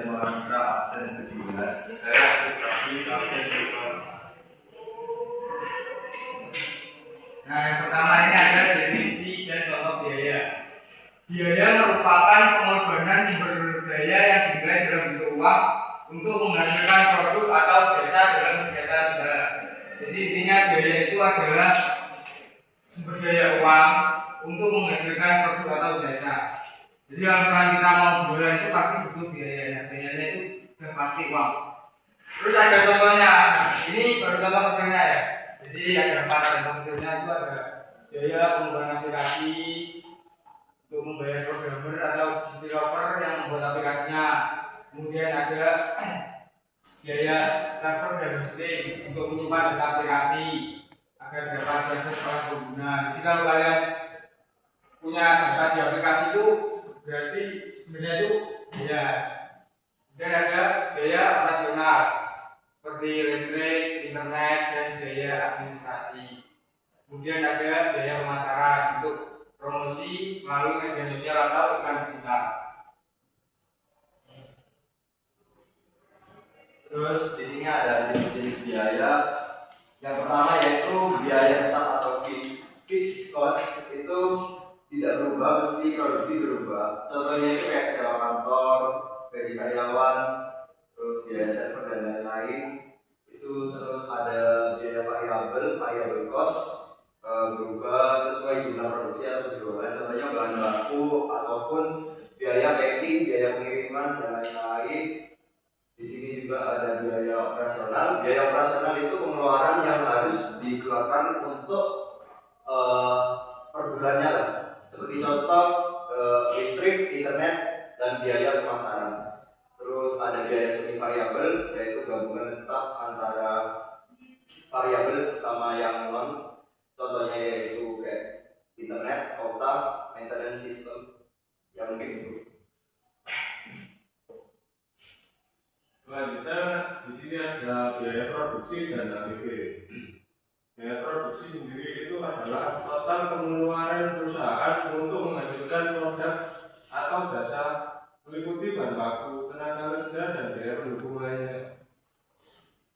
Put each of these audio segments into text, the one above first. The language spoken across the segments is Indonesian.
dan Maranatha absen 17. Saya aktif absen 2. Nah, yang pertama ini ada definisi dan contoh biaya. Biaya merupakan pengorbanan sumber daya yang dinilai dalam bentuk uang untuk menghasilkan produk atau jasa dalam kegiatan usaha. Jadi intinya biaya itu adalah sumber daya uang untuk menghasilkan produk atau jasa. Jadi kalau misalnya kita mau jualan itu pasti butuh biaya. Nah, biayanya itu sudah pasti uang. Terus ada contohnya. Nah, ini baru contoh kecilnya ya. Jadi ada 4 contoh kecilnya itu ada biaya pembuatan aplikasi untuk membayar programmer atau developer yang membuat aplikasinya. Kemudian ada biaya server dan hosting untuk menyimpan data aplikasi agar dapat diakses oleh pengguna. Jadi kalau kalian punya data di aplikasi itu berarti sebenarnya itu biaya. Dan ada biaya operasional seperti listrik, internet, dan biaya administrasi. Kemudian ada biaya pemasaran untuk promosi melalui media sosial atau iklan digital. Terus di sini ada jenis biaya. Yang pertama yaitu biaya tetap atau fixed cost, itu tidak berubah meski produksi berubah. Contohnya itu kayak sewa kantor, gaji karyawan, terus biaya server dan lain-lain. Itu terus ada biaya variabel cost, berubah sesuai jumlah produksi atau penjualan. Contohnya bahan baku ataupun biaya packing, biaya pengiriman dan lain-lain. Di sini juga ada biaya operasional. Biaya operasional itu pengeluaran yang harus dikeluarkan untuk per bulannya lah. Seperti contoh listrik, internet, dan biaya pemasaran. Terus ada biaya semi variabel, yaitu gabungan tetap antara variabel sama yang non. Contohnya yaitu kayak internet, kota, maintenance system, yang mungkin itu. Selanjutnya di sini ada biaya produksi dan HPP. Biaya produksi sendiri itu adalah total pengeluaran perusahaan untuk menghasilkan produk atau jasa meliputi bahan baku, tenaga kerja, dan biaya pendukung lainnya.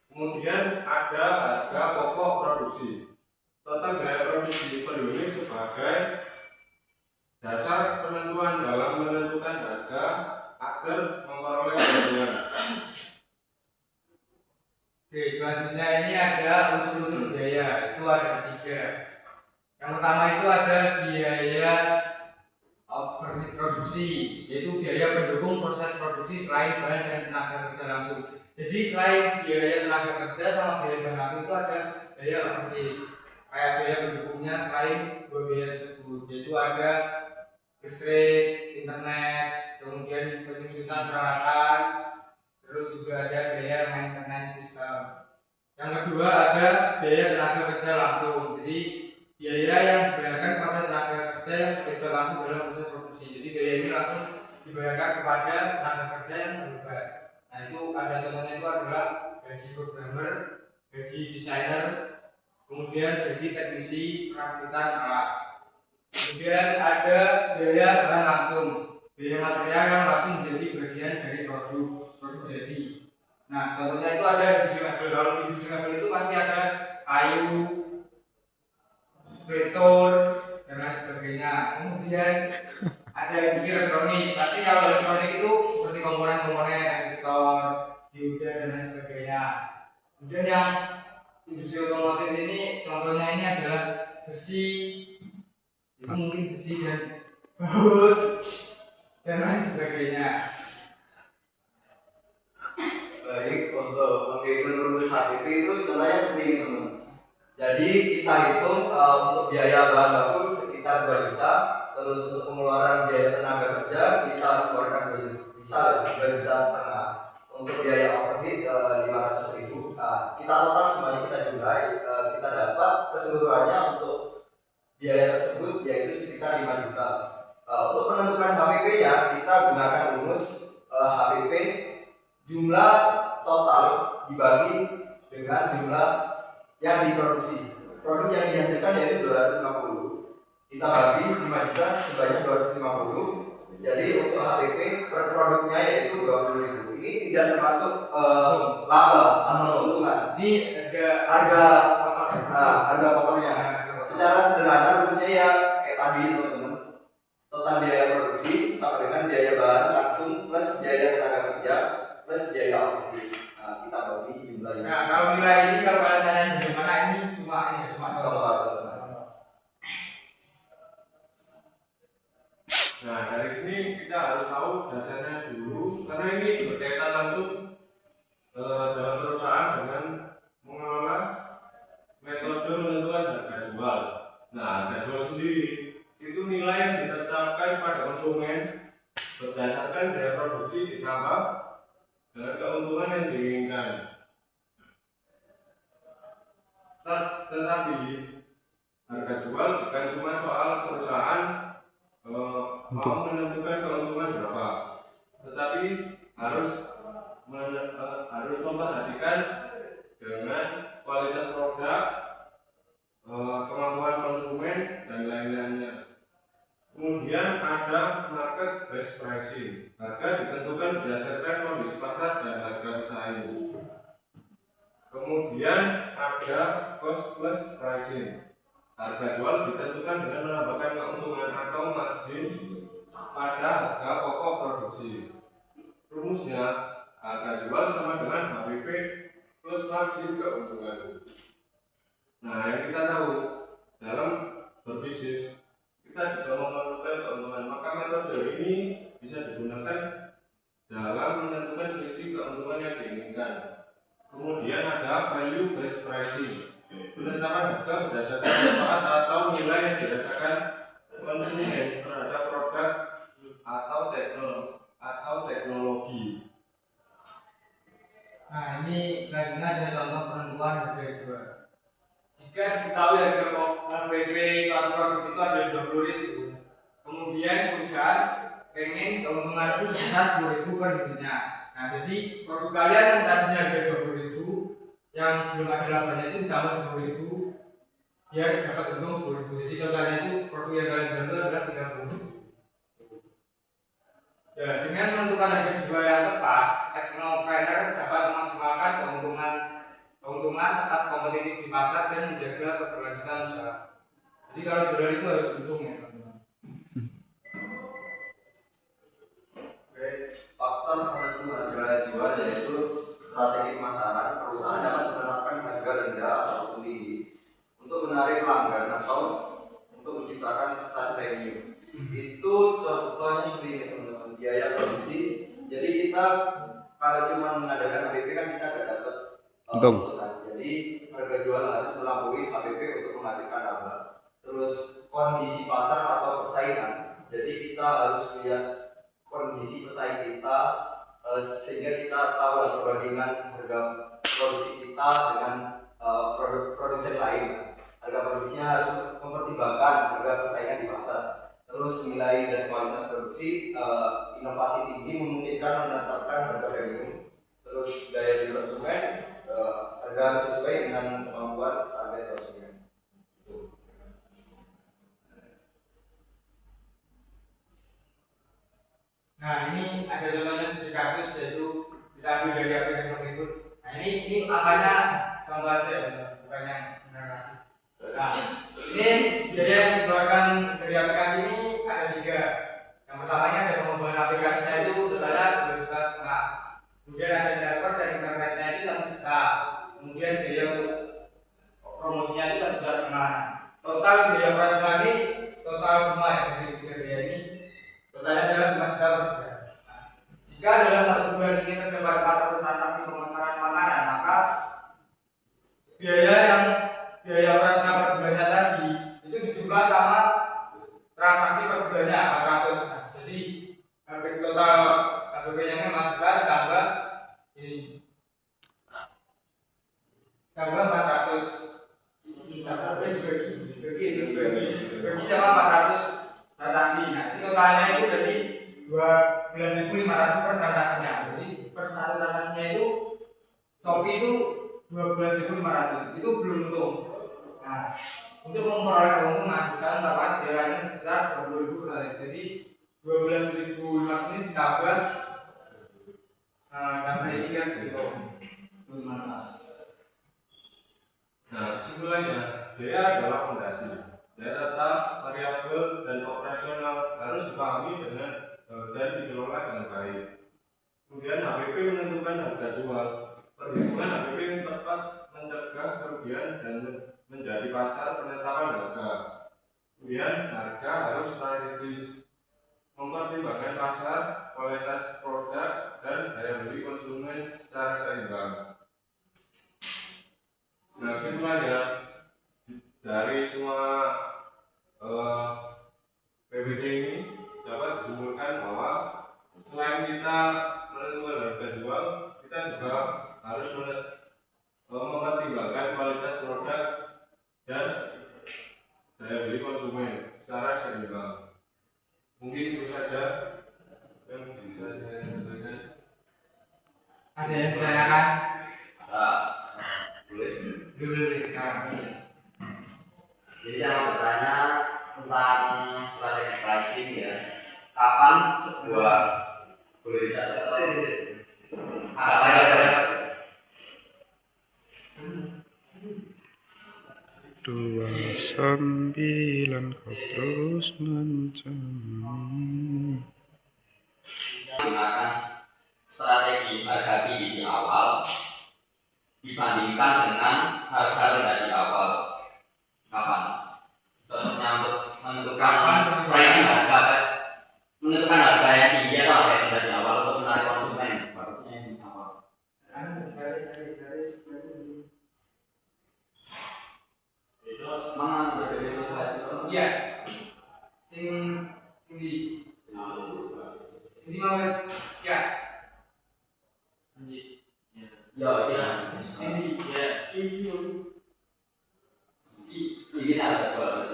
Kemudian ada harga pokok produksi. Total biaya produksi per unit sebagai dasar penentuan dalam menentukan harga agar memperoleh keuntungan. Oke, selanjutnya ini ada unsur-unsur biaya. Itu ada 3. Yang pertama itu ada biaya overhead produksi, yaitu biaya pendukung proses produksi selain bahan dan tenaga kerja langsung. Jadi selain biaya tenaga kerja sama biaya bahan langsung itu ada biaya overhead, kayak biaya pendukungnya selain 2 biaya tersebut, yaitu ada listrik, internet, kemudian penyusutan peralatan, terus juga ada biaya maintenance system. Yang kedua ada biaya tenaga kerja langsung. Jadi biaya yang dibayarkan kepada tenaga kerja yang terlibat langsung dalam proses produksi. Jadi biaya ini langsung dibayarkan kepada tenaga kerja yang terlibat. Nah, itu ada contohnya itu adalah gaji programmer, gaji desainer, kemudian gaji teknisi perakitan alat. Kemudian ada biaya bahan langsung, biaya material yang langsung menjadi bagian dari produk jadi. Nah, contohnya itu ada industri mebel. Kalau di industri mebel itu pasti ada kayu, beton, dan lain sebagainya. Kemudian ada industri elektronik. Pasti kalau elektronik itu seperti komponen-komponen resistor, dioda, dan lain sebagainya. Kemudian yang industri otomotif ini contohnya ini adalah besi, itu mungkin besi dan baut dan lain sebagainya. Baik, untuk menghitung rumus HPP itu contohnya seperti ini teman. Jadi kita hitung untuk biaya bahan baku sekitar 2 juta. Terus untuk pengeluaran biaya tenaga kerja kita keluarkan 2 juta setengah. Untuk biaya overhead 500.000. Nah, kita total semuanya kita jumlah, kita dapat keseluruhannya untuk biaya tersebut yaitu sekitar 5 juta. Untuk menentukan HPP-nya kita gunakan rumus HPP jumlah total dibagi dengan jumlah yang diproduksi. Produk yang dihasilkan yaitu 250. Kita bagi 5 juta sebanyak 250. Jadi untuk HPP per produknya yaitu 20.000. Ini tidak termasuk laba atau keuntungan. Ini Harga motor. harga motornya. Secara sederhana rumusnya ya kayak tadi teman-teman. Total biaya produksi sama dengan biaya bahan langsung plus biaya tenaga kerja plus biaya output. Nah, kita bagi jumlahnya. Nah, kalau nilai ini kalau kalian tanya bagaimana, ini cuma Contoh. Nah, dari sini kita harus tahu dasarnya dulu, karena ini berkaitan langsung dalam perusahaan dengan mengelola metode menentukan harga jual. Nah, harga jual sendiri itu nilai yang ditetapkan pada konsumen berdasarkan biaya produksi ditambah dengan keuntungan yang diinginkan. Tetapi harga jual bukan cuma soal perusahaan mau menentukan keuntungan berapa, tetapi harus memperhatikan dengan kualitas produk, kemampuan konsumen dan lain-lainnya. Kemudian ada market based pricing. Harga ditentukan berdasarkan kondisi pasar dan harga pesaing. Kemudian ada cost plus pricing. Harga jual ditentukan dengan menambahkan keuntungan atau margin pada harga pokok produksi. Rumusnya, harga jual sama dengan HPP plus margin keuntungan. Nah, yang kita tahu dalam berbisnis kita juga memerlukan keuntungan, maka metode ini bisa digunakan dalam menentukan selisih keuntungan yang diinginkan. Kemudian ada value based pricing, penetapan harga berdasarkan manfaat atau nilai yang dirasakan konsumen terhadap produk atau teknologi. Nah, ini selanjutnya ada contoh penentuan harga jual. Jika diketahui harga HPP suatu produk itu ada 20.000, kemudian perusahaan pengen keuntungan itu sebesar 10.000 per unitnya. Nah, jadi produk kalian yang tadinya harga 20.000, yang belum ada labanya itu ditambah 10.000, biar dapat untung 10.000. Jadi totalnya itu produk yang kalian jual itu adalah 30.000. Ya, dengan menentukan harga jual yang tepat, teknopreneur dapat memaksimalkan keuntungan tetap kompetitif di pasar dan menjaga keberlanjutan usaha. Jadi kalau jualan itu harus untung ya, teman-teman. Oke, faktor penentu harga jual yaitu strategi pemasaran. Perusahaan dapat menetapkan harga rendah ataupun tinggi untuk menarik pelanggan atau untuk menciptakan kesan premium. Itu contohnya seperti ini teman-teman, biaya produksi. Jadi kita kalau cuma mengadakan HPP kan kita tidak dapat untung. Jadi harga jual harus melampaui HPP untuk menghasilkan laba. Terus kondisi pasar atau persaingan. Jadi kita harus lihat kondisi pesaing kita sehingga kita tahu perbandingan harga produksi kita dengan produk produsen lain. Harga produksinya harus mempertimbangkan harga persaingan di pasar. Terus nilai dan kualitas produksi, inovasi tinggi memungkinkan menetapkan harga premium. Terus daya beli konsumen, harga harus sesuai dengan kemampuan target konsumen. Nah, ini ada contohnya di kasus, yaitu kita ambil dari aplikasi berikut. Nah, ini angkanya contoh aja ya, bukan yang narasi. Nah, ini biaya yang dikeluarkan dari aplikasi ini ada 3. Yang pertamanya ada pengembangan aplikasinya itu totalnya 2,5 juta. Kemudian ada server dan internetnya itu 1 juta. Kemudian biaya untuk promosinya itu 1,5 juta. Total biaya operasional ini total semua ya dari 3 biaya ini totalnya adalah 5 juta per bulan. Nah, jika dalam 1 bulan ini terdapat 400 transaksi pemasaran makanan, maka biaya operasional per bulannya tadi itu dijumlah sama transaksi per bulannya 400. Nah, jadi total HPP-nya 5 juta tambah ini tambah 400 bagi sama 400 transaksi. Nah, itu totalnya itu berarti 12.500 per transaksinya. Jadi per satu transaksinya itu Shopee itu 12.500. Itu belum untung. Nah, untuk memperoleh keuntungan perusahaan melakukan biayanya sebesar 20.000 per transaksi. Jadi 12.500 ini ditambah Karena ini kan gitu bermanfaat. Nah, kesimpulannya, biaya adalah fondasi. Daya tetap, variabel, dan operasional harus dipahami dan dikelola dengan baik. Kemudian HPP menentukan harga jual. Perhitungan HPP yang tepat mencegah kerugian dan menjadi pasar penetapan harga. Kemudian harga harus strategis, mempertimbangkan pasar, kualitas produk, dan daya beli konsumen secara seimbang. Nah, kesimpulannya dari semua PPT ini dapat disimpulkan bahwa selain kita menentukan harga jual, kita juga harus mempertimbangkan kualitas produk dan daya beli konsumen secara seimbang. Mungkin itu saja yang bisa saya sampaikan. Ada yang ditanyakan? Boleh. Boleh. Jadi saya mau bertanya tentang strategi pricing ya. Kapan sebuah boleh tidak? Ada. 29 kau terus mencam. Gunakan strategi harga tinggi di awal dibandingkan dengan harga rendah di awal. Kapan? Contohnya untuk menentukan pricing harga, menentukan harga yang tinggi atau harga yang rendah di awal untuk menarik konsumen. Harusnya yang di awal. Mana berbeda slide itu? Iya. Sing di mana? Ya. Ya, iya. Sini. Ya. Ini ada jual.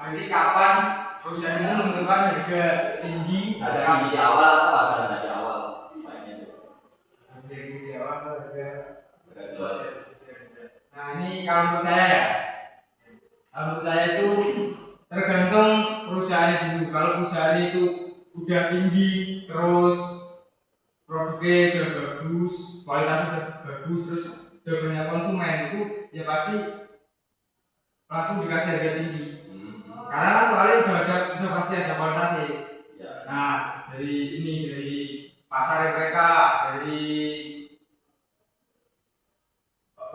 Berarti kapan perusahaan itu menentukan harga tinggi? Harga tinggi di awal atau harga rendah di awal? Harga tinggi di awal atau harga Jual. Nah ini kalau menurut saya ya, kalau menurut saya itu tergantung perusahaannya dulu. Kalau perusahaan itu udah tinggi, terus produknya udah bagus, kualitasnya udah bagus, terus udah banyak konsumen itu ya pasti langsung dikasih harga tinggi. Karena kan soalnya udah pasti ada kualitasnya. Ya. Nah dari pasar mereka, dari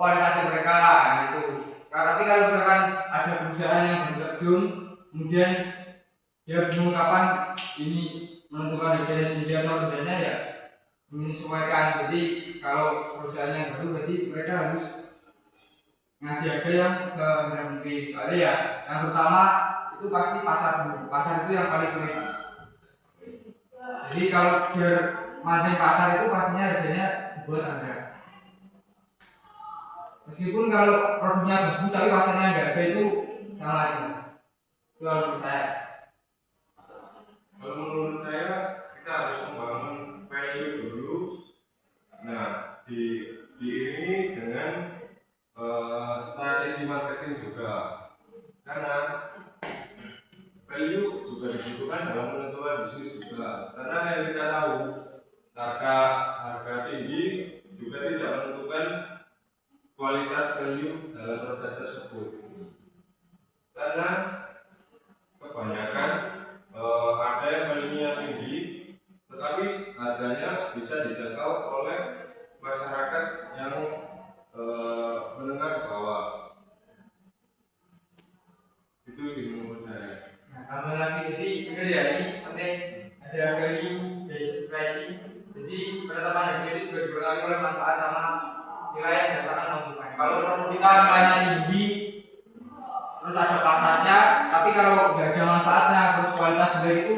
kualitasnya mereka, nah itu. Nah, tapi kalau misalkan ada perusahaan yang baru terjun, kemudian dia bingung kapan ini menentukan harga yang tinggi atau rendahnya ya menyesuaikan. Jadi kalau perusahaan yang baru berarti mereka harus ngasih harga yang serendah mungkin. Soalnya ya yang pertama itu pasti pasar dulu. Pasar itu yang paling sulit. Jadi kalau biar mancing pasar itu pastinya harganya dibuat rendah. Meskipun kalau produknya bagus tapi pasarnya nggak ada itu sama aja. Itu kalau menurut saya. Kalau menurut saya kita harus membangun value dulu. Nah, diiringi dengan strategi marketing juga. Karena value juga dibutuhkan dalam menentukan bisnis juga. Karena yang kita tahu harga tinggi juga tidak menentukan kualitas value dalam produk tersebut. Karena kebanyakan ada yang value-nya tinggi, tetapi harganya bisa dijangkau oleh masyarakat yang menengah ke bawah. Itu sih menurut saya. Nah, tambah lagi jadi benar ya ini penting ada value based pricing. Jadi penetapan harga itu juga dipengaruhi oleh manfaat sama nilai yang dirasakan konsumen. Kalau produk kita nilainya tinggi, terus ada pasarnya, tapi kalau nggak ada manfaatnya, terus kualitas juga itu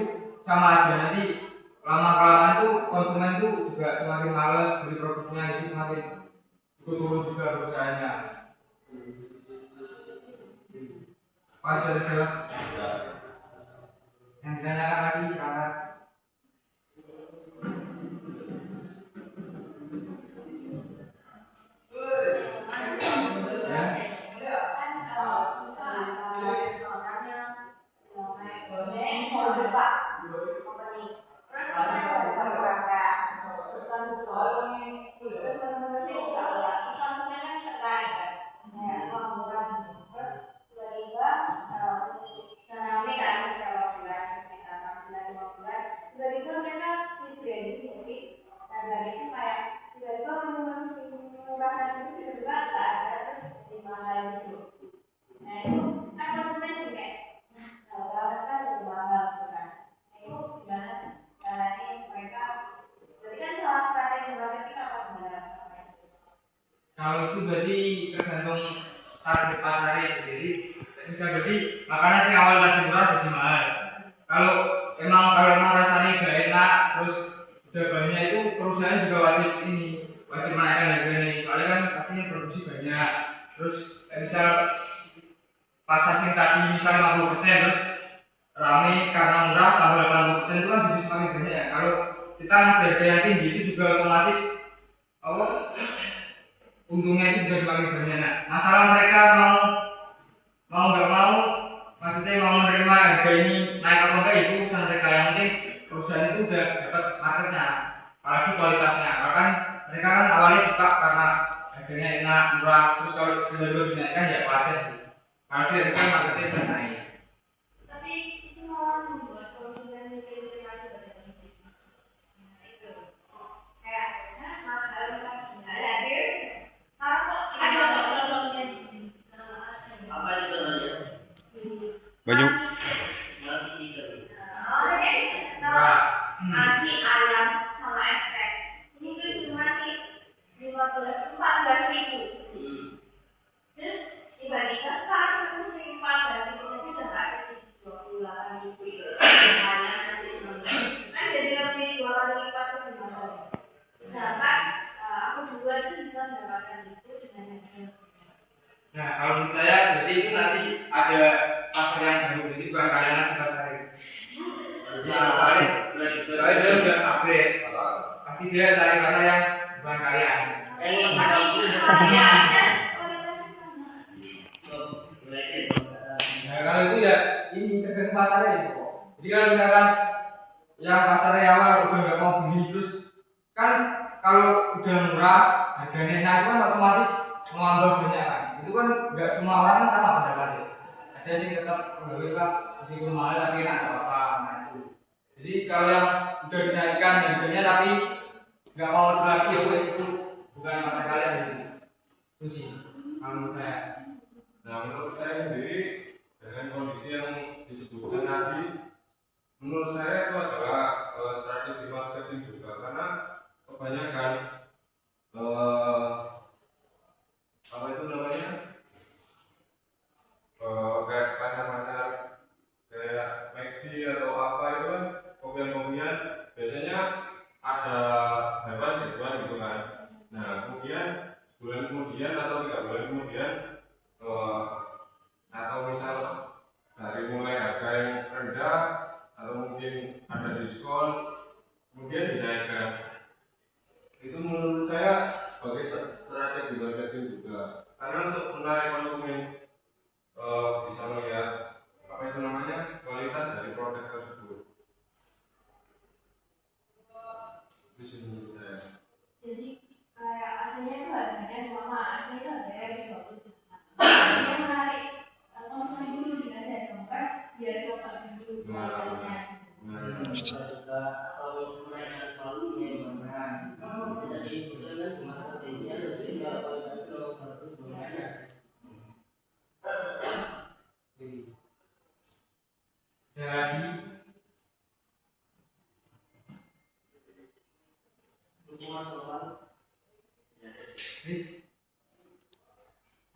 sama aja. Nanti lama kelamaan tuh konsumen tuh juga semakin males beli produknya, itu semakin ikut turun juga perusahaannya. Pak sudah jawab. Yang ditanyakan lagi sekarang. Ya. makanya sih awal tadi murah jadi mahal. Kalau emang rasanya gak enak, terus udah banyak itu perusahaan juga wajib menaikkan harganya. Soalnya kan pastinya produksi banyak. Terus misal pas asing tadi misal 50% terus rame karena murah tambah 80% itu kan jadi semakin banyak ya. Kalau kita ngasih harga yang tinggi itu juga otomatis untungnya itu juga semakin banyak. Nah, masalah mereka mau nggak mau, maksudnya mau menerima harga ini naik apa enggak itu urusan mereka. Yang penting perusahaan itu udah dapat marketnya, apalagi kualitasnya. Bahkan mereka kan awalnya suka karena harganya enak, murah, terus kalau benar-benar dinaikkan ya wajar sih. Kalau dia bisa marketnya udah naik. Tapi itu malah membuat konsumen mikir-mikir lagi pada musik. Nah itu kayak mahal sama ada terus sekarang kok ada contohnya di sini. Apa itu contohnya? Banyak. Nasi ayam sama es teh ini tuh cuma 14 ribu. Terus dibandingkan sekarang musim 14 ribu aja udah nggak ada sih 28 ribu itu ayam nasi cuma kan jadi lebih 2 kali lipat tuh gimana? Sedangkan aku dulu aja bisa mendapatkan itu dengan harga. Nah, kalau menurut saya berarti itu nanti ada pasar yang baru, jadi bukan kalian lagi pasar ini. Soalnya dia udah upgrade, pasti dia cari pasar yang bukan kalian. Tapi kualitasnya Nah, kalau itu ya ini tergantung pasarnya itu kok. Jadi kalau misalkan yang pasarnya awal udah nggak mau beli terus kan kalau udah murah harganya enak itu kan otomatis mau ambil banyak kan. Itu kan nggak semua orang kan sama pendapatnya. Ada sih tetap nggak bisa meskipun mahal tapi enak nggak apa-apa. Nah itu. Jadi kalau yang udah dinaikkan harganya tapi nggak mau lagi ya wes itu bukan pasar kalian gitu. Itu sih kalau menurut saya. Nah, menurut saya sendiri dengan kondisi yang disebutkan tadi, menurut saya itu adalah strategi marketing juga karena kebanyakan apa itu namanya kayak pasar-pasar kayak McD atau apa itu kan kopian-kopian biasanya ada hewan gitu kan. Nah, kemudian bulan kemudian atau 3 bulan kemudian atau misal dari mulai harga yang rendah atau mungkin ada diskon kemudian dinaikkan, itu menurut saya sebagai strategi marketing juga karena untuk menarik konsumen bisa melihat apa itu namanya kualitas dari produk tersebut. Itu sih menurut saya. jadi kayak aslinya itu harganya sama aslinya itu harganya di bawah. Yang menarik konsumen dulu dikasih harga murah biar coba dulu kualitasnya. Atau menaikkan volume yang benar. Jadi sebetulnya cuma strateginya lebih kalau kualitas kalau bagus semuanya. Ada lagi Untuk masalah Chris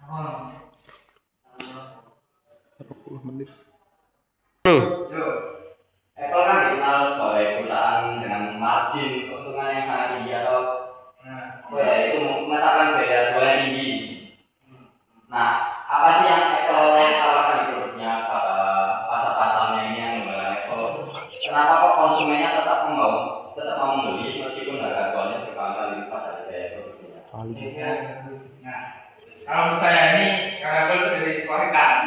apa 20 menit. Yo, Apple kan dikenal sebagai perusahaan dengan margin keuntungan yang sangat tinggi atau itu menetapkan biaya jual yang tinggi. Nah, apa sih yang Apple tawarkan di produknya pada pasar-pasarnya ini yang menggunakan Apple? Kenapa kok konsumennya tetap mau membeli meskipun harga jualnya berkali-kali lipat dari biaya produksinya? Nah, kalau menurut saya ini karena Apple itu dari kualitas.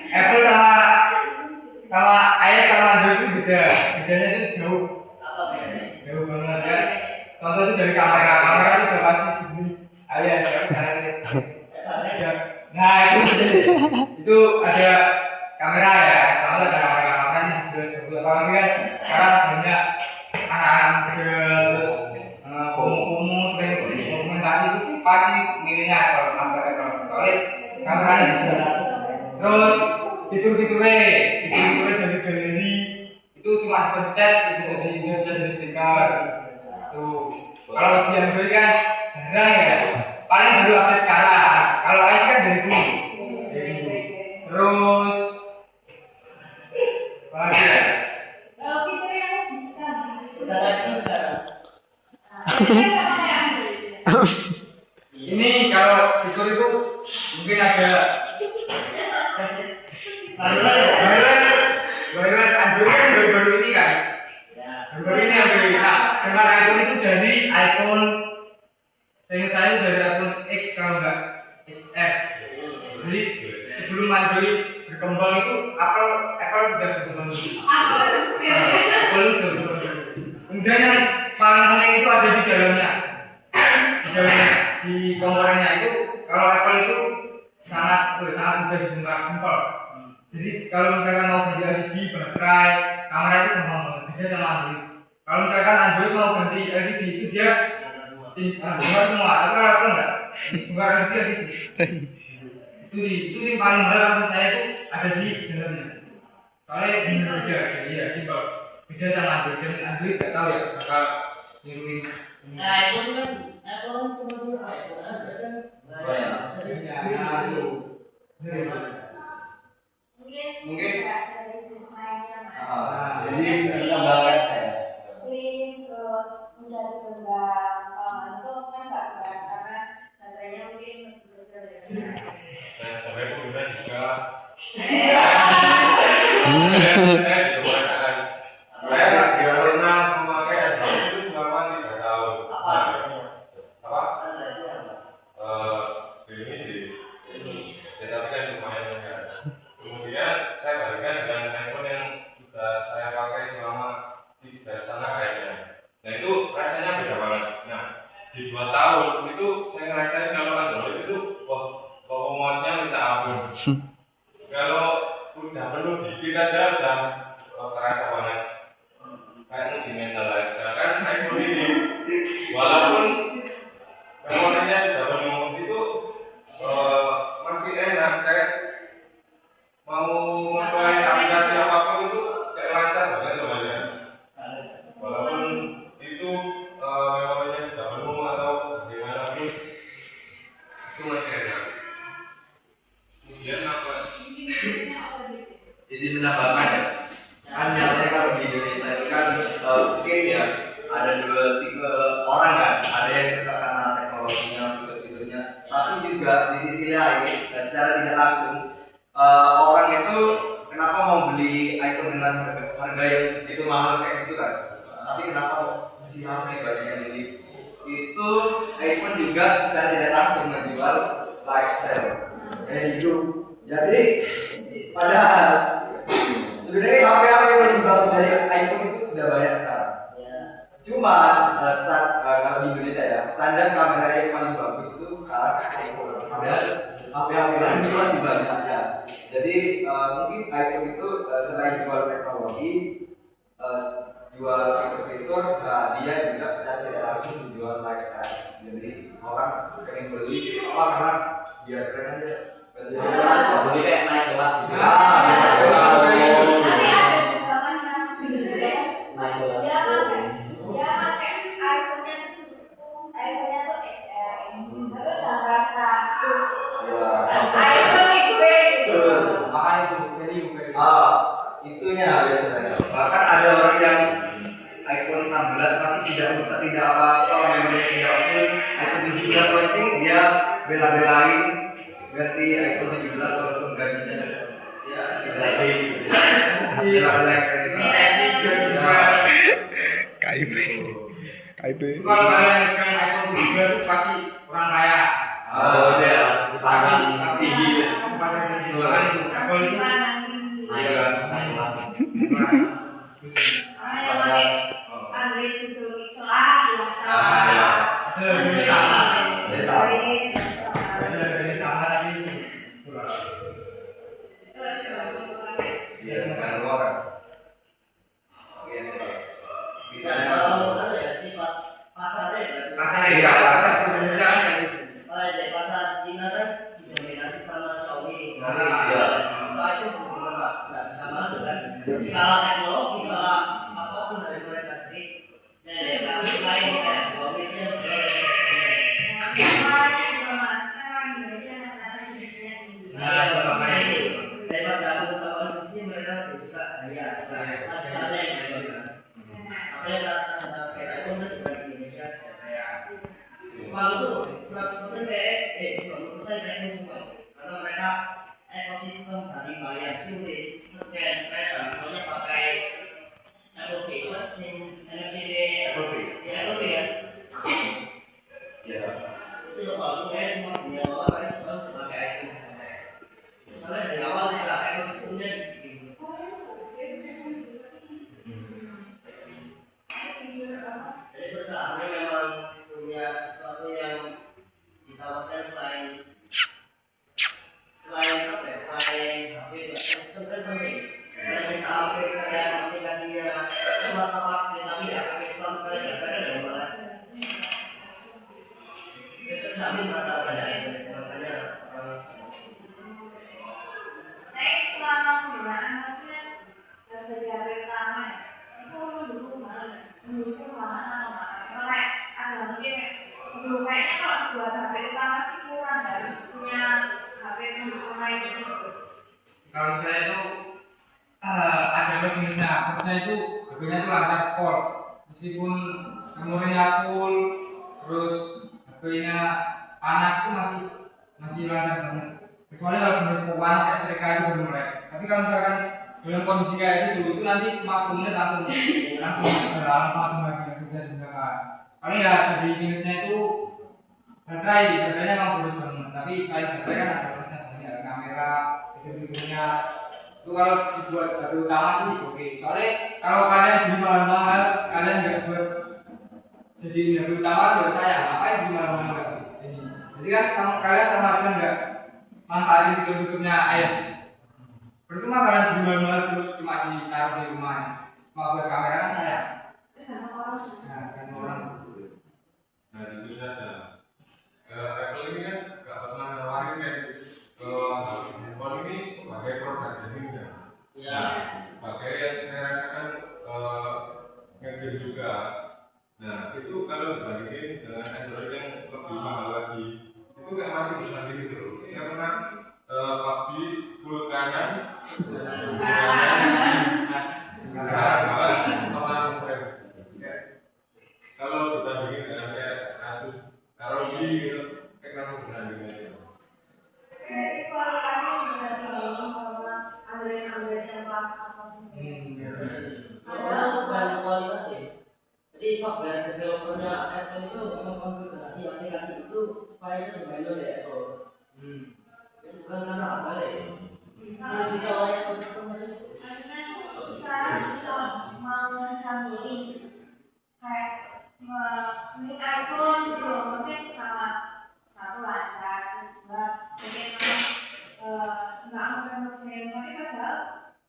Apple sama iOS sama Android itu bedanya itu jauh banget ya. Contoh itu dari kamera itu udah pasti segini iOS ya. Nah itu ada kamera ya, kalau ada kamera ini jelas betul. Apalagi kan sekarang banyak anak-anak muda terus komo sering dokumentasi itu pasti milihnya Apple. Soalnya kameranya jelas. Terus fitur-fiturnya dari galeri itu cuma pencet itu bisa jadi stiker. Tuh kalau di Android kan jarang ya, paling baru update sekarang fitur itu mungkin ada wireless Android kan baru-baru ini kan. Baru-baru ini Android. Nah, dengan iPhone itu dari iPhone, saya itu dari iPhone X kalau enggak XR. Jadi sebelum Android berkembang itu Apple sudah berkembang. Apple itu. Kemudian yang paling penting itu ada di dalamnya. Di komponennya itu kalau Apple itu sangat mudah dibongkar, simpel. Jadi kalau misalkan mau ganti LCD, baterai, kamera itu gampang banget, beda sama Android. Kalau misalkan Android mau ganti LCD itu dia bongkar semua, tapi kalau Apple enggak, bongkar LCD. Itu sih paling mahal menurut saya itu ada di dalamnya. Soalnya ini beda, iya simpel. Beda sama Android, dan Android nggak tahu ya bakal niruin. Nah, iPhone kan cuma dulu iPhone aja kan banyak. Mungkin dari desainnya mas. Jadi pengembangan saya. Slim terus mudah dipegang. Itu kan nggak berat karena baterainya mungkin lebih besar dari Saya sebagai pengguna juga saya nggak pernah memakai Android itu selama 3 tahun. Apa? Ini sih. Ya, tapi kan lumayan banyak. Kemudian saya bandingkan dengan handphone yang sudah saya pakai selama 3,5 kayaknya. Nah itu rasanya beda banget. Nah di 2 tahun itu saya ngerasain kalau Android itu wah muatnya minta ampun. Kalau udah penuh dikit aja udah terasa banget. Kayak uji mental aja. Sedangkan iPhone ini walaupun memorinya sudah penuh itu masih enak, kayak mau ngeplay aplikasi apapun itu kayak lancar banget loh aja. Walaupun itu memorinya sudah penuh atau bagaimana pun itu masih enak. Kemudian apa? Izin menambahkan ya. Kan nyatanya kalau di Indonesia itu kan mungkin ya ada 2 tipe orang kan. Ada yang suka karena teknologinya, fitur-fiturnya. Tapi juga di sisi lain, secara tidak langsung orang itu kenapa mau beli iPhone dengan harga yang itu mahal kayak gitu kan? Tapi kenapa masih ramai banyak yang beli? Itu iPhone juga secara tidak langsung menjual lifestyle, hidup. Jadi padahal sebenarnya HP-HP yang dijual dari iPhone itu sudah banyak sekarang. Cuma kalau di Indonesia ya standar kamera yang paling bagus itu sekarang iPhone. Padahal HP-HP lain itu masih banyak ya. Jadi mungkin iPhone itu selain jual teknologi, jual fitur-fitur, dia juga secara tidak langsung menjual lifestyle. Jadi orang pengen beli apa karena biar keren aja. Beli kayak naik kelas gitu. Tapi ada juga mas yang Naik kelas. dia pakai iPhone-nya tuh XR, tapi udah merasa iPhone nih gue gitu. Makanya itu value. Itunya biasanya. Bahkan ada orang yang iPhone 16 masih tidak apa-apa, memorinya tidak full. iPhone 17 launching dia bela-belain ganti iPhone 17 walaupun gajinya ya tidak KIP. Itu kalau kalian pegang iPhone 17 itu pasti orang kaya. Dipasang tinggi. Makanya itu Apple itu Naik kelas. Android itu Pixel biasa. dari sana sih. Dan kalau misalnya ya sifat pasarnya berarti Pasar Indonesia kan gitu. kalau dari pasar Cina kan didominasi sama Xiaomi. Iya. Nah itu benar nggak bisa masuk kan. Skala teknologi skala apapun dari mereka jadi dari kasus lain kayak Xiaomi itu yang nah itu makanya itu daripada aku ketahuan kunci mereka bisa ya ada yang bisa saya rata-rata kayak iPhone kan bukan di Indonesia kayak Jepang itu 100% kayak 90% premium semua karena mereka ekosistem dari bayar QRIS, scan, mereka semuanya pakai Apple Pay kan, NFC ya Apple Pay ya. Ya. Itu kalau kayak semua dunia luar kan semua pakai itu soalnya dari awal sudah ekosistemnya gitu. Jadi perusahaannya memang punya sesuatu yang ditawarkan selain apa ya, selain HP itu ekosistem kan penting. Karena kita kayak aplikasinya cuma sama tapi ya pakai Islam misalnya gambarnya ada mana. Itu terjamin mata makanya selama penggunaan maksudnya dari HP utama ya, itu mendukung banget atau nggak? Kayak ada mungkin dulu kayaknya kalau buat HP utama sih kurang, harus punya HP pendukung lain gitu. Kalau saya itu ada plus minusnya. Plusnya itu HP-nya itu lancar call, meskipun memorinya full, terus HP-nya panas itu masih lancar banget. Kecuali kalau benar panas kayak Serika itu baru mulai. Tapi kalau misalkan dalam kondisi kayak gitu, itu nanti cuma 10 menit langsung berjalan sama kembali bisa digunakan. Paling ya dari minusnya itu baterainya emang boros banget. Tapi selain baterai kan ada plusnya banyak, ada kamera, fitur-fiturnya. Itu kalau dibuat HP utama sih oke. Soalnya kalau kalian beli mahal-mahal, kalian nggak buat jadi HP utama juga sayang. Ngapain beli mahal-mahal ini? Jadi kan kalian sama aja nggak manfaatin fitur-fiturnya iOS. Percuma kalian beli mahal-mahal terus cuma ditaruh di rumah. Cuma buat kamera kan sayang. Nah, kan orang. Nah, jujur saja. Apple ini kan gak pernah nawarin kan handphone ini sebagai produk gamingnya. ya Sebagai yang saya rasakan ngegame juga. Nah, itu kalau dibandingin dengan Android yang lebih mahal lagi, itu kayak masih bersanding gitu loh. Saya pernah PUBG full kanan, jarang banget teman frame. Kalau dibandingin dengan kayak kasus ROG gitu, kayak langsung bersanding aja. Jadi kualitasnya bisa dibilang bahwa Android yang kelas atas ini. itu bukan kualitas ya. Jadi software developernya Apple itu mengkonfigurasi aplikasi itu supaya sederhana ya Apple. Itu bukan karena apa ya. Kalau kita layak ekosistemnya itu Maksudnya tuh sekarang bisa mau sendiri kayak ini iPhone gitu loh, maksudnya sama satu lancar, terus dua mungkin nggak mau frame, tapi padahal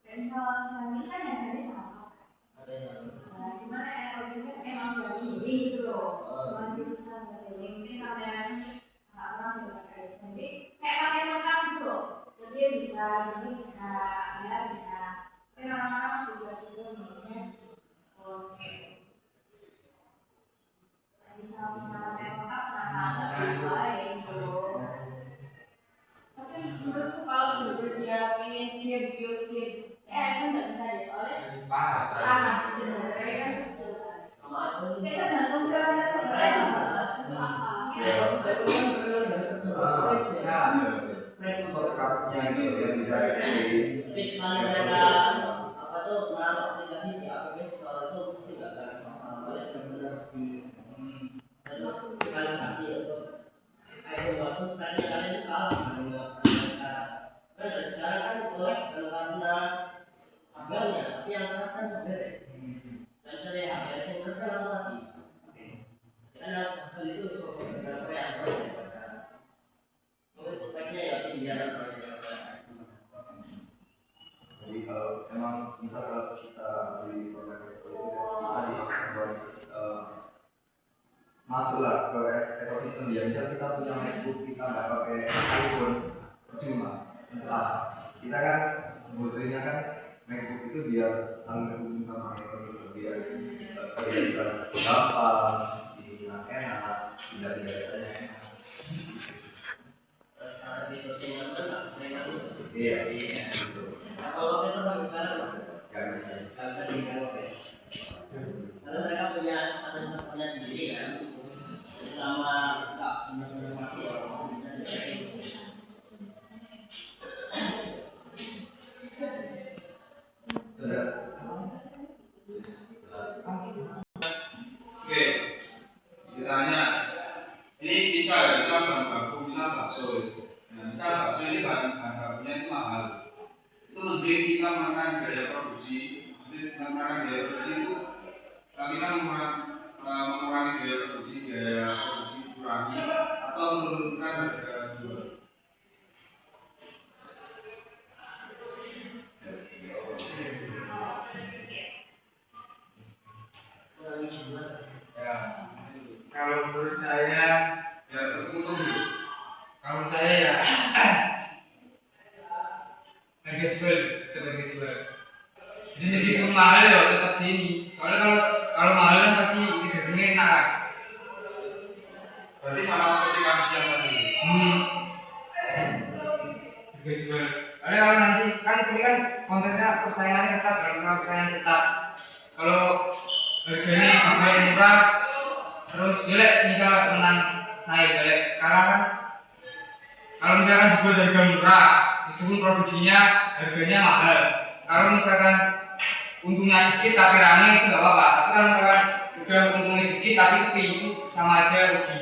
kayak misalnya sendiri kan yang tadi sama. ada yang Nah, cuman Apple sini emang udah milih gitu loh, cuman khususnya dari mungkin kameranya nggak pernah dipakai, jadi kayak pakai lengkap gitu loh. Dia bisa, ini bisa, ya bisa. Tapi orang-orang juga sih milihnya oke. Misal-misal kayak lengkap, kenapa nggak gitu aja gitu. Tapi menurutku kalau bener-bener dia pengen game, iPhone nggak bisa deh soalnya panas sebenarnya kan kecil kan. sama Apple Kayak tergantung berapa sebenarnya itu apa. Shortcutnya itu yang bisa di tapi sekali mereka apa tuh menaruh aplikasi di App Store itu pasti nggak akan masalah kalau benar-benar di sekali kasih untuk iPhone bagus karena kalian kalah dengan sekarang. Karena dari sekarang kan kolek bukan karena harganya tapi yang keras kan sebenarnya. Dan misalnya harga yang keras kan langsung lagi. Karena harga itu software developer yang Android mungkin speknya ya tinggian Android. Jadi kalau memang misal kalau kita beli produk itu tadi masuklah ke ekosistem dia. Misal kita punya MacBook, kita nggak pakai iPhone, percuma. Entah kita kan butuhnya kan MacBook itu biar saling terhubung sama iPhone itu, biar kerja kita gampang, ininya enak, tidak datanya enak. Saat itu saya nyaman nggak bisa nyaman. Iya, gitu. Kalau kita sampai sekarang Gak bisa. nggak bisa diganggu ya. Karena mereka punya sendiri kan. Selama nggak benar-benar mati ya masih bisa dipakai. misal bakso ini bahan bakunya itu mahal, itu lebih kita menekan biaya produksi. Maksudnya menekan biaya produksi itu kita mengurangi biaya produksi kurangi atau menurunkan harga jual. Kurangi jual. Ya, Kalau menurut saya, ya untung. kalau saya ya harga jual, tetap harga jual. Jadi meskipun mahal ya tetap ini. Soalnya kalau mahal kan pasti dagingnya enak. Berarti sama seperti kasus yang tadi. Harga jual. Soalnya kalau nanti kan ini kan konteksnya persaingannya ketat, kalau persaingan ketat. Kalau harganya dijual murah, terus jelek misal menang naik jelek, karena kan kalau misalkan dibuat harga murah, meskipun produksinya harganya mahal, kalau misalkan untungnya dikit tapi rame itu nggak apa-apa. Tapi kalau misalkan udah untungnya dikit tapi sepi, itu sama aja rugi.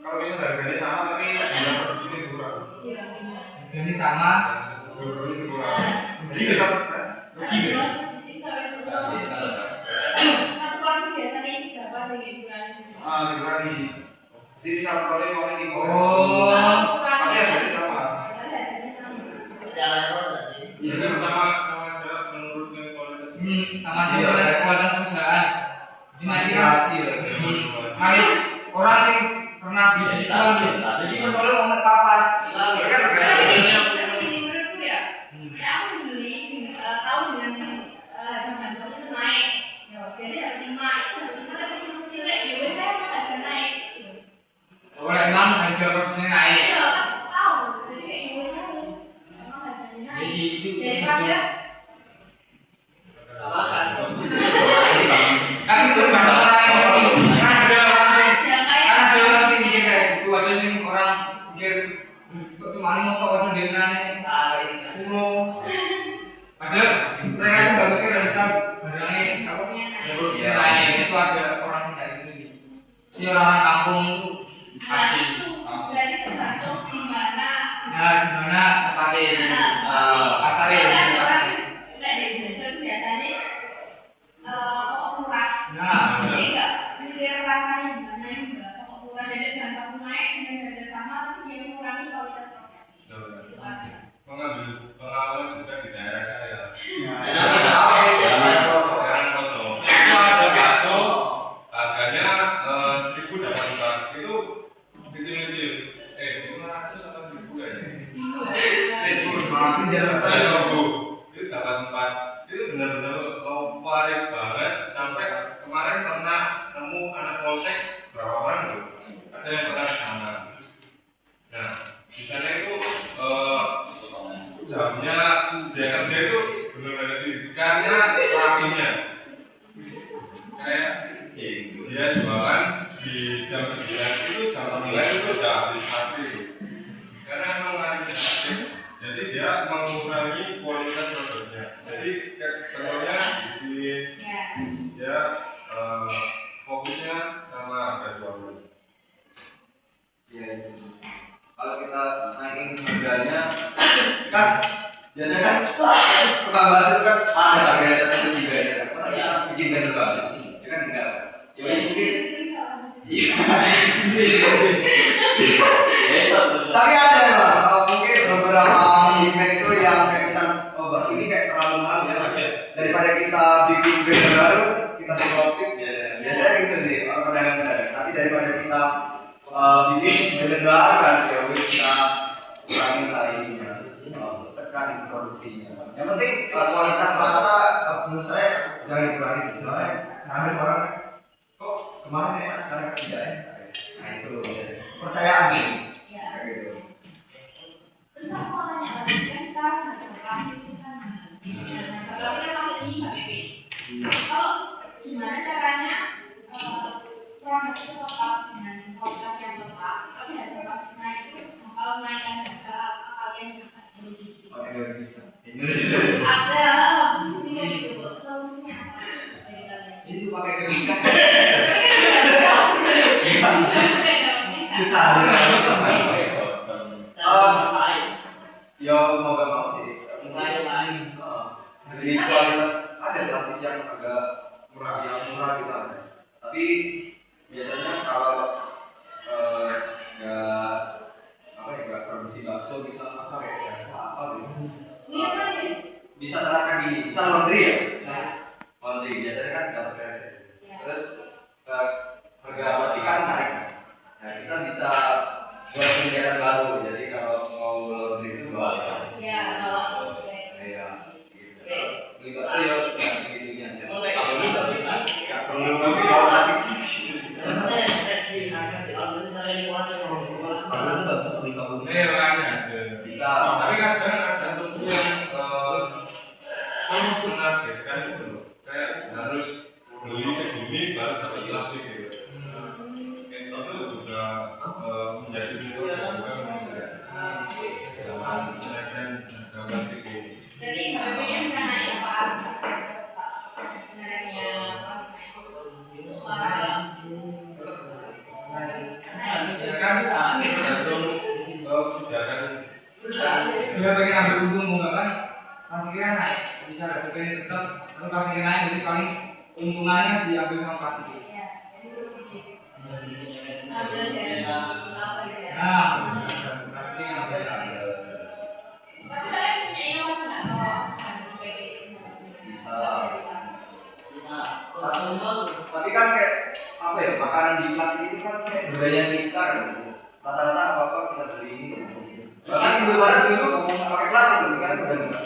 Kalau bisa harganya sama tapi biaya produksinya kurang. Iya. Harganya sama, Produksinya kurang. Jadi tetap rugi ya. Satu porsi biasanya isi berapa dari ukuran? Dikurangi. Jadi misal kalau mau ini oh, tapi harganya sama. Jalan error nggak sih? Jadi sama aja menurunkan kualitas. sama aja dengan kualitas perusahaan. Jadi nanti kan Hasil. kali orang sih pernah beli diskon, jadi kan kalau ngomong apa? Hilang ya. Tapi menurutku ya, aku beli tahu dengan harga bahan baku itu naik. Ya biasanya harga 5 kan kecil-kecil ya biasanya emang harga naik. Oleh emang harga produksinya naik. Iya kan tahu, jadi kayak biasanya emang harganya Ya naik. sih itu. Daripada Makan. Tapi itu tergantung orang yang beli. Kan ada orang sih, jangan kan ada kayak orang sih mikir kayak gitu, ada sih orang mikir kok cuma ini motor atau dia nanya sepuluh. Padahal mereka itu nggak mikir dan misal barangnya apa ya produksi naik itu ada orang yang kayak gitu. Si orang kampung itu nah pasti. itu berarti tergantung gimana. Nah gimana tempatnya pasarnya? Kan orang kayak di Indonesia itu biasanya pokok murah. Nah, Jadi enggak mikir rasanya gimana enggak pokok murah jadi bahan baku naik dengan harga sama tapi dia mengurangi kualitas produknya. Itu ada. Mengambil pengalaman juga di daerah saya. Jangan kosong. Sekarang kosong. Itu ada bakso, harganya 1.000 dapat 4. Itu kecil-kecil. 500 apa 1.000 ya? Masih jalan terus. 1.000. Itu dapat 4. Itu benar-benar laris banget. Sampai kemarin pernah nemu anak poltek berapa orang tuh? Ada yang pernah ke sana. Nah, di sana itu jamnya dia kerja itu benar-benar sih karena rapinya kayak dia jualan di jam 9 itu jam 9 itu udah habis mati karena emang larisnya aktif jadi dia mengurangi kualitas produknya jadi tentunya di dia fokusnya sama harga jual. Ya itu. Kalau kita naikin harganya kan biasanya kan tukang bakso kan ada harganya tertentu juga ya kan. Masa kita bikin bener banget? Ya kan enggak. Ya mungkin iya. Tapi ada memang mungkin beberapa event itu yang kayak misal bakso ini kayak terlalu mahal biasa daripada kita bikin brand baru kita selotip ya biasanya gitu sih orang pedagang tapi daripada kita sini benar kan ya udah kita kurangin lah ininya tekan produksinya yang penting kualitas rasa menurut saya jangan dikurangi soalnya ada orang kok kemarin enak sekarang tidak ya nah itu percayaan sih Ya. kayak gitu. Terus aku mau tanya lagi kan sekarang harga plastik itu kan harga plastik kan masuk di HPP. Kalau gimana caranya produk itu tetap dengan kualitas yang tetap, tapi harga plastik naik itu bakal menaikkan harga kalian akan merugi. Indonesia Ada bisa gitu solusinya apa dari kalian? Itu pakai kebijakan. Tapi kan nggak Ya mau gak mau sih. Lain-lain. Dari kualitas ada plastik yang agak murah gitu ada. Tapi biasanya kalau nggak apa ya nggak produksi bakso bisa apa kayak jasa apa gitu. Bisa terangkan gini, bisa laundry ya. Laundry biasanya kan dapat versi. Terus harga plastik kan naik. Nah kita bisa buat pilihan baru. Jadi kalau mau laundry itu bawa plastik. Ya, bawa. Iya. Gitu. Beli bakso ya nggak segitunya sih. Oh, kayak gitu sih plastik. Nggak perlu tapi bawa plastik sih. Bisa. Tapi kadang ada tentunya harus menargetkan itu loh. Kayak harus beli segini baru dapat plastik gitu. Itu juga menjadi juga manusia. Jangan menaikkan harga plastik ini. Berarti HPP-nya bisa naik Pak. Sebenarnya Dia pengen ambil untung mau nggak kan? Plastiknya naik, bisa ada pengen tetap, tapi plastiknya naik jadi paling untungannya diambil sama plastik. Iya, ambil dari apa gitu ya. Nah, plastiknya nggak beda. Tapi kalian punya inovasi nggak kalau di PP Bisa. Bisa. Tapi kan kayak apa ya makanan di plastik itu kan kayak budaya kita kan gitu. Rata-rata apa kita beli ini. Bahkan Indomaret dulu pakai plastik tuh kan udah enggak.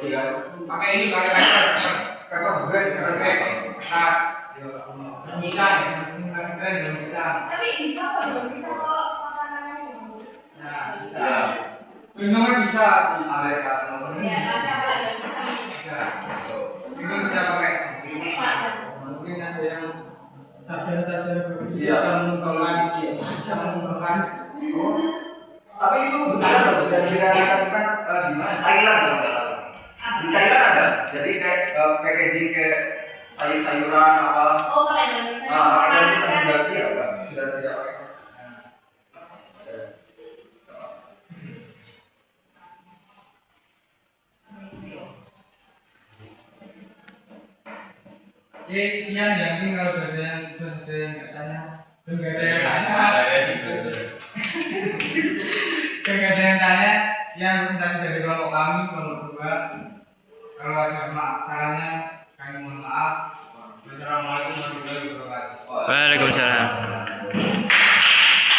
Iya. Pakai ini pakai paper, Pakai bag, pakai kertas, bisa ya, mesin keren belum bisa. Tapi bisa kok, belum bisa kalau makanannya bagus. Nah, bisa. Minum kan bisa di Amerika. Ya, kaca apa ya bisa. bisa. Minum bisa pakai. Mungkin ada yang sarjana-sarjana berbeda Iya. yang solusi bisa mengubahkan. Tapi itu besar loh, sudah direalisasikan di mana? Thailand kalau nggak salah. Di Thailand ada. Jadi kayak packaging kayak sayur-sayuran apa. Oh, kalau Indonesia. Nah, Indonesia sudah iya Pak. Sudah tidak pakai plastik. Oke, sekian ya, mungkin kalau ada yang nggak tanya, nggak ada yang tanya, nggak ada yang tanya, sekian presentasi dari kelompok kami, kelompok 2. Kalau ada sarannya, kami mohon maaf. Wassalamualaikum warahmatullahi wabarakatuh. Waalaikumsalam.